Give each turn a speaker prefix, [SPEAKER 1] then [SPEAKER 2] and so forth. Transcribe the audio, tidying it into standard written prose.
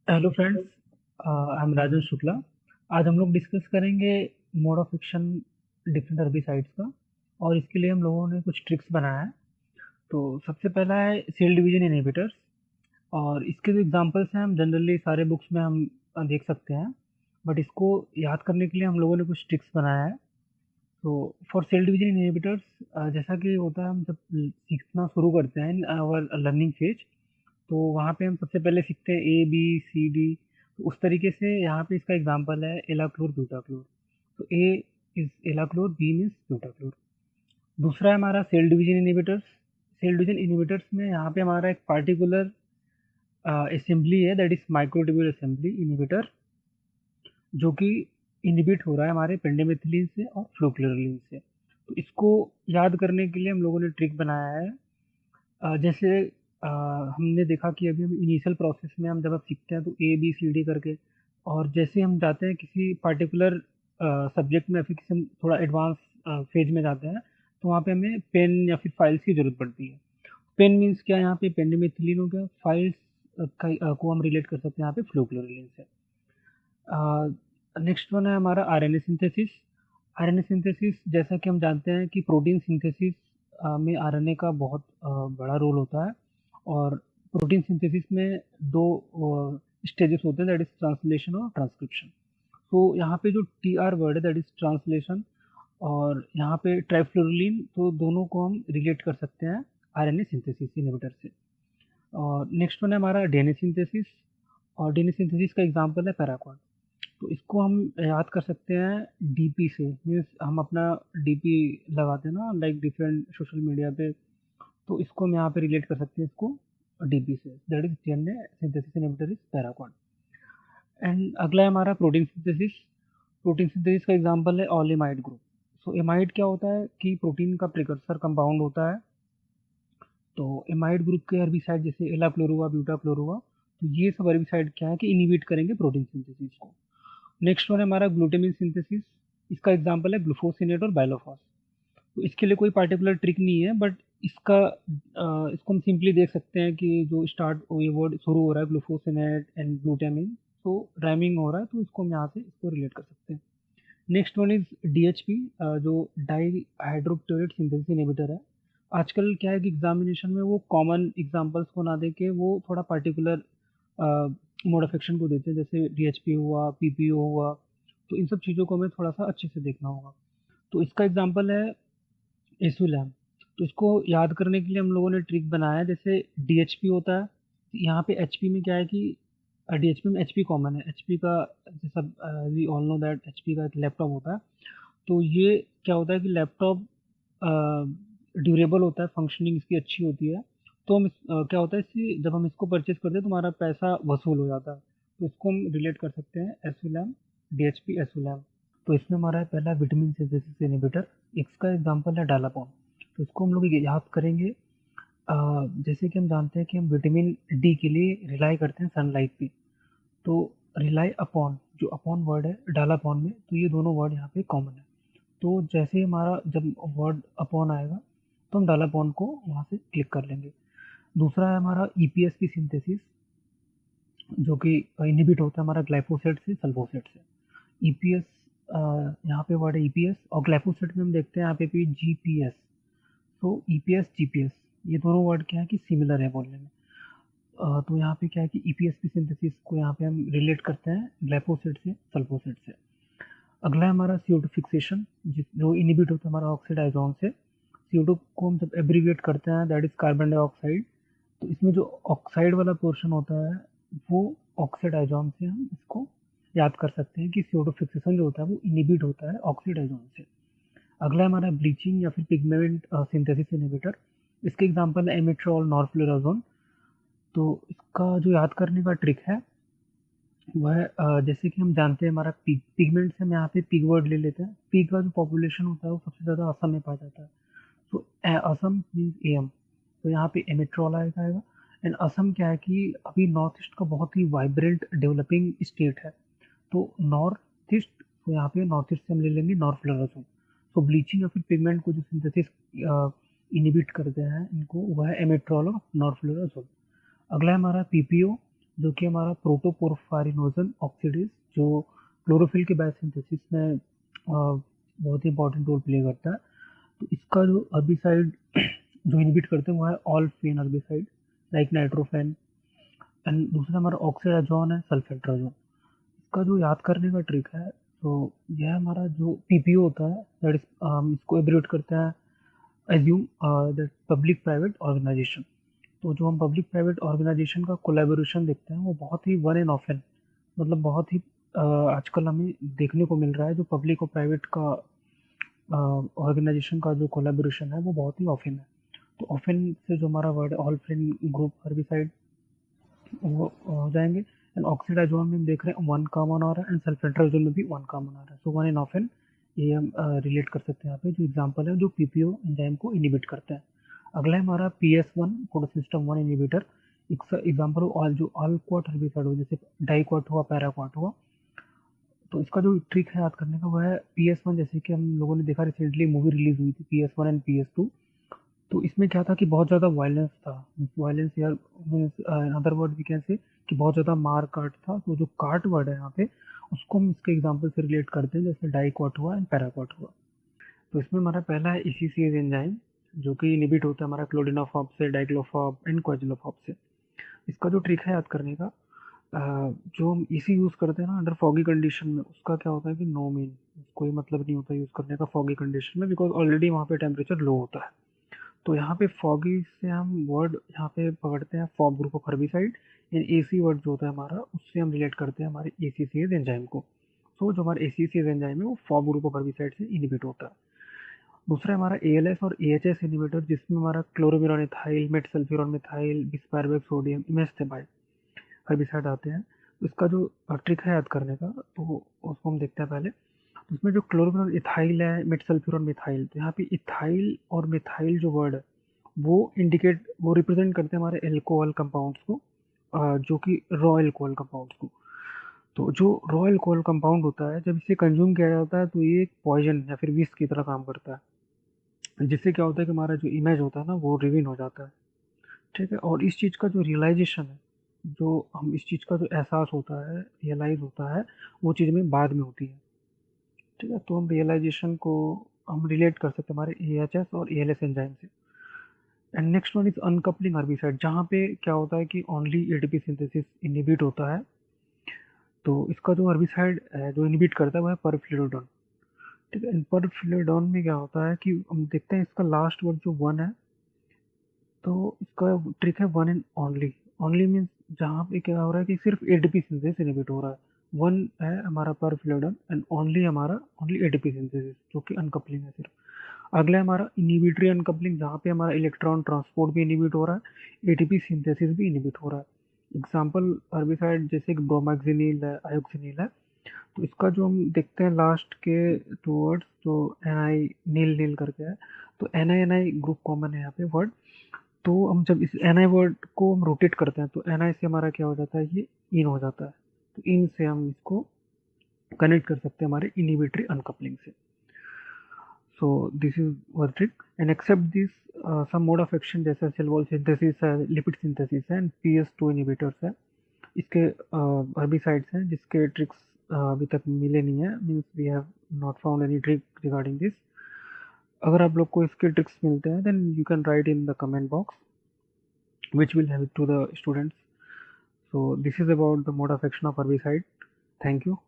[SPEAKER 1] Hello friends, I am राजन शुक्ला। आज हम लोग डिस्कस करेंगे mode of action different herbicides का। और इसके लिए हम लोगों ने कुछ ट्रिक्स बनाया है। तो सबसे पहला है सेल डिवीजन इनहिबिटर्स। और इसके जो एग्जांपल्स हैं हम जनरली सारे बुक्स में हम देख सकते हैं। बट इसको याद करने के लिए हम लोगों ने कुछ ट्रिक्स बनाया है। तो फॉर सेल डिवीजन इनहिबिटर्स, जैसा कि होता है हम जब सीखना शुरू करते हैं इन आवर लर्निंग फेज, तो वहाँ पे हम सबसे पहले सीखते हैं ए बी सी डी। तो उस तरीके से यहाँ पे इसका एग्जांपल है एलाक्लोर ब्यूटाक्लोर। तो A is alachlor, B means butachlor. दूसरा है हमारा cell division inhibitors. Cell division inhibitors में यहाँ पे हमारा एक पार्टिकुलर असेंबली है, that is microtubule assembly inhibitor, जो कि इनहिबिट हो रहा है हमारे पेंडिमेथिलिन से और फ्लोक्लोरिन से। तो इसको याद करने के लिए हम लोगों ने ट्रिक बनाया है। जैसे हमने देखा कि अभी हम इनिशियल प्रोसेस में हम जब आप सीखते हैं तो ए बी सी डी करके, और जैसे हम जाते हैं किसी पार्टिकुलर सब्जेक्ट में, फिर किसी हम थोड़ा एडवांस फेज में जाते हैं, तो वहाँ पे हमें पेन या फिर फाइल्स की जरूरत पड़ती है। पेन मीन्स क्या, यहाँ पे पेंडिमेथिलीन हो गया, फाइल्स को हम रिलेट कर सकते हैं यहाँ पे फ्लोक्लोरिन से। नेक्स्ट वन है हमारा आरएनए सिंथेसिस। आरएनए सिंथेसिस, जैसा कि हम जानते हैं कि प्रोटीन सिंथेसिस में आरएनए का बहुत बड़ा रोल होता है। और प्रोटीन सिंथेसिस में दो स्टेजेस होते हैं, दैट इज ट्रांसलेशन और ट्रांसक्रिप्शन। तो यहाँ पे जो टी आर वर्ड है दैट इज ट्रांसलेशन, और यहाँ पे ट्राइफ्लोरुलिन, तो दोनों को हम रिलेट कर सकते हैं आरएनए सिंथेसिस इनहिबिटर से। और नेक्स्ट वन है हमारा डीएनए सिंथेसिस। और डीएनए सिंथेसिस का एग्जांपल है पैराक्वाड। तो इसको हम याद कर सकते हैं डीपी से, मीन्स हम अपना डीपी लगाते हैं ना, लाइक डिफरेंट सोशल मीडिया पे। तो इसको हम यहाँ पे रिलेट कर सकते हैं इसको डीपी से, that is DNA synthesis inhibitor is paraquat. And अगला है हमारा प्रोटीन सिंथेसिस। प्रोटीन सिंथेसिस का एग्जांपल है ऑलिमाइड ग्रुप। सो एमाइड क्या होता है कि प्रोटीन का प्रिकर्सर कंपाउंड होता है। तो एमाइड ग्रुप के हर्बिसाइड जैसे एलाक्लोर हुआ, ब्यूटाक्लोर हुआ, तो ये सब हर्बिसाइड क्या है कि इनिबिट करेंगे प्रोटीन सिंथेसिस को। नेक्स्ट वन है हमारा ग्लूटामिन सिंथेसिस। इसका एग्जांपल है ग्लूफोसिनेट और बाइलोफॉस। तो इसके लिए कोई पार्टिकुलर ट्रिक नहीं है, बट इसका इसको हम सिंपली देख सकते हैं कि जो स्टार्ट ये वर्ड शुरू हो रहा है ग्लूफोसिनेट एंड ग्लूटामिन, तो राइमिंग हो रहा है, तो इसको हम यहाँ से इसको रिलेट कर सकते हैं। नेक्स्ट वन इज डीएचपी, जो डाई हाइड्रोक्लोराइड सिंथेसिस इनहिबिटर है। आजकल क्या है कि एग्जामिनेशन में वो कॉमन एग्जांपल्स को ना देके वो थोड़ा पार्टिकुलर मोड ऑफ एक्शन को देते हैं, जैसे डीएचपी हुआ, पीपीओ हुआ। तो इन सब चीज़ों को हमें थोड़ा सा अच्छे से देखना होगा। तो इसका एग्जांपल है एसुलैम। तो इसको याद करने के लिए हम लोगों ने ट्रिक बनाया है। जैसे डीएचपी होता है, यहाँ पे एचपी में क्या है कि डीएचपी में एचपी कॉमन है, एचपी का जैसा we all know that HP का एक लैपटॉप होता है। तो ये क्या होता है कि लैपटॉप ड्यूरेबल होता है, फंक्शनिंग इसकी अच्छी होती है। तो हम क्या होता है इससे, जब हम इसको परचेज करते हैं तो हमारा पैसा वसूल हो जाता है। तो इसको हम रिलेट कर सकते हैं एसुलैम, डीएचपी एसुलैम। तो इसमें हमारा है पहला विटामिन सिंथेसिस इनहिबिटर। इसका एग्जांपल है डालापॉन। तो इसको हम लोग ये याद करेंगे। जैसे कि हम जानते हैं कि हम विटामिन डी के लिए रिलाई करते हैं सनलाइट पे। तो रिलाई अपॉन, जो अपॉन वर्ड है डालापॉन में, तो ये दोनों वर्ड यहाँ पे कॉमन है। तो जैसे ही हमारा जब वर्ड अपॉन आएगा, तो हम डालापॉन को वहाँ से क्लिक कर लेंगे। दूसरा है हमारा ईपीएस की सिंथेसिस, जो कि इनहिबिट होता है हमारा ग्लाइफोसेट से, सल्फोसेट से। ईपीएस, यहाँ पे वर्ड है ईपीएस, और ग्लाइफोसेट में हम देखते हैं यहाँ पे भी जीपीएस। तो ईपीएस जीपीएस, ये दोनों वर्ड क्या है कि सिमिलर है बोलने में। तो यहाँ पे क्या है कि ईपीएस की सिंथेसिस को यहाँ पे हम रिलेट करते हैं ग्लाइफोसेट से, सल्फोसेट से। अगला है हमारा CO2 फिक्सेशन, जो इनहिबिट होता है हमारा ऑक्सीड आइजोन से। CO2 को हम जब एब्रीविएट करते हैं दैट इज कार्बन डाइऑक्साइड। तो इसमें जो ऑक्साइड वाला पोर्शन होता है, वो ऑक्सीड आइजोन से हम इसको याद कर सकते हैं कि CO2 फिक्सेशन जो होता है वो इनहिबिट होता है ऑक्सीड आइजोन से। अगला है हमारा ब्लीचिंग या फिर पिगमेंट सिंथेसिस इनहिबिटर। इसके एग्जांपल है एमिट्रॉल, नॉरफ्लोराजोन। तो इसका जो याद करने का ट्रिक है वह जैसे कि हम जानते हैं हमारा पिगमेंट से हम यहाँ पे पिग वर्ड ले लेते हैं। पिग का जो पॉपुलेशन होता है वो सबसे ज़्यादा असम में पाया जाता है। तो असम मीन्स एम, तो यहाँ पे एमिट्रॉल आएगा। एंड असम क्या है कि अभी नॉर्थ ईस्ट का बहुत ही वाइब्रेंट डेवलपिंग स्टेट है। तो नॉर्थ ईस्ट, तो यहाँ पे नॉर्थ ईस्ट से हम ले लेंगे नॉरफ्लोराजोन। तो ब्लीचिंग या फिर पिगमेंट को जो सिंथेसिस इनिबिट करते हैं इनको, वह है एमिट्रॉल और नॉरफ्लोराजोन। अगला है हमारा पीपीओ, जो कि हमारा प्रोटोपोरफायरिनोजन ऑक्सीडेज, जो क्लोरोफिल के बायोसिंथेसिस में बहुत ही इंपॉर्टेंट रोल प्ले करता है। तो इसका जो हर्बिसाइड जो इनहिबिट करते हैं वो है ऑलफेन हर्बिसाइड लाइक नाइट्रोफेन। एंड दूसरा हमारा ऑक्सीडाजोन है सल्फेट्राजोन। इसका जो याद करने का ट्रिक है, तो यह हमारा जो पीपीओ होता है, दैट इज इसको एब्रिवेट करते हैं assume that public private organization. तो जो हम पब्लिक प्राइवेट ऑर्गेनाइजेशन का कोलैबोरेशन देखते हैं वो बहुत ही वन एंड ऑफन, मतलब बहुत ही आजकल हमें देखने को मिल रहा है। जो पब्लिक और प्राइवेट का ऑर्गेनाइजेशन का जो कोलैबोरेशन है वो बहुत ही ऑफन है। तो ऑफन से जो हमारा वर्ड है ऑलफेन ग्रुप हर्बिसाइड वो हो जाएंगे। एंड ऑक्सीडाजोन में हम देख रहे हैं वन कॉमन आ रहा है, एंड सल्फेट्राजोन में भी वन कॉमन आ रहा है। सो वन एंड ऑफन ये हम रिलेट कर सकते हैं यहाँ पे, जो एग्जांपल है जो पीपीओ एंजाइम को इनिबिट करते हैं। अगला है हमारा PS1 प्रोटोसिस्टम 1 इनिबिटर। एग्जांपल जो अल्क्वाट हर्बिसाइड हो, जैसे डाइक्वाट हुआ, पैराक्वाट हुआ। तो इसका जो ट्रिक है याद करने का वो है PS1, जैसे कि हम लोगों ने देखा रिसेंटली मूवी रिलीज हुई थी PS1 एंड PS2। तो इसमें क्या था कि बहुत ज़्यादा वायलेंस था, वायलेंस या अदर वर्ड भी कैसे कि बहुत ज़्यादा मार काट था। तो जो काट वर्ड है यहाँ पे उसको हम इसके एग्जांपल से रिलेट करते हैं, जैसे डाइक्वाट हुआ एंड पैराक्वाट हुआ। तो इसमें हमारा पहला है ECCase एंजाइम, जो कि इनिबिट होता है हमारा क्लोडिनोफॉब से, डाइक्लोफॉब एंड क्वाजिलोफॉब से। इसका जो ट्रिक है याद करने का, जो हम EC यूज़ करते हैं ना अंडर फॉगी कंडीशन में, उसका क्या होता है कि नो मीन कोई मतलब नहीं होता यूज़ करने का फॉगी कंडीशन में, बिकॉज ऑलरेडी वहाँ पे टेम्परेचर लो होता है। तो यहाँ पे फॉगी से हम वर्ड यहाँ पे पकड़ते हैं fog group of herbicide, and AC word जो होता है हमारा उससे हम रिलेट करते हैं हमारे ACCase एंजाइम को। सो जो हमारा ACCase एंजाइम है वो फॉग ग्रुप ऑफ हर्बिसाइड से इनिबिट होता है। दूसरा है हमारा ALS और AHS इनिबिटर, जिसमें हमारा क्लोरोमिरॉन इथाइल, मेटसल्फ्यूरॉन मिथाइल, बिस्पायरबेक सोडियम, इमेस्टेमाइड हर्बिसाइड आते हैं। तो इसका जो ट्रिक है याद करने का, तो उसको हम देखते हैं पहले। तो इसमें जो क्लोरोमिरॉन इथाइल है, मेटसल्फ्यूरॉन मिथाइल, तो यहाँ पे इथाइल और मिथाइल जो वर्ड है वो रिप्रेजेंट करते हैं हमारे एल्कोहल कंपाउंड्स को, जो कि रॉ एल्कोहल कंपाउंड्स को। तो जो रॉ एल्कोहल कंपाउंड होता है, जब इसे कंज्यूम किया जाता है तो ये एक पॉइजन या फिर विष की तरह काम करता है, जिससे क्या होता है कि हमारा जो इमेज होता है ना वो रिवीन हो जाता है। ठीक है, और इस चीज़ का जो रियलाइजेशन है, जो हम इस चीज़ का जो एहसास होता है, रियलाइज होता है, वो चीज़ में बाद में होती है। ठीक है, तो हम रियलाइजेशन को हम रिलेट कर सकते हैं हमारे AHS और ALS एंजाइम से। And next one is uncoupling herbicide, जहाँ पे क्या होता है कि ओनली ATP सिंथेसिस इनिबिट होता है। तो इसका जो हर्बिसाइड है जो इनिबिट करता है वो है परफ्लुरोडोन। ठीक है, परफ्लुरोडोन में क्या होता है कि हम देखते हैं इसका लास्ट वर्ड जो वन है, तो इसका ट्रिक है one and only. Only means जहाँ पे क्या हो रहा है कि सिर्फ ATP सिंथेसिस इनिबिट हो रहा है। वन है हमारा परफ्लुरोडोन एंड ओनली हमारा ओनली ATP सिंथेसिस, जो कि अनकपलिंग है सिर्फ। अगला है हमारा इनिबिटरी अनकपलिंग, जहाँ पे हमारा इलेक्ट्रॉन ट्रांसपोर्ट भी इनिबिट हो रहा है, ATP सिंथेसिस भी इनिबिट हो रहा है। एग्जाम्पल हर्बिसाइड जैसे कि ब्रोमैक्सिनिल है, आयोक्सिनिल है। तो इसका जो हम देखते हैं लास्ट के टू वर्ड्स जो NI नील नील करके है, तो NI ग्रुप कॉमन है यहाँ पे वर्ड। तो हम जब इस NI वर्ड को हम रोटेट करते हैं तो NI से हमारा क्या हो जाता है, ये इन हो जाता है। तो इन से हम इसको कनेक्ट कर सकते हैं हमारे इनिबिटरी अनकपलिंग से। So this is one trick, and except this some mode of action जैसे सेल वॉल सिंथेसिस है, लिपिड सिंथेसिस है, एंड PS2 इनिबिटर्स है। इसके हर्बिसाइड्स हैं जिसके ट्रिक्स अभी तक मिले नहीं है, means we have not found any trick regarding this. अगर आप लोग को इसके ट्रिक्स मिलते हैं then you can write in the comment box which will help to the students. So this is about the mode of action of herbicide. Thank you.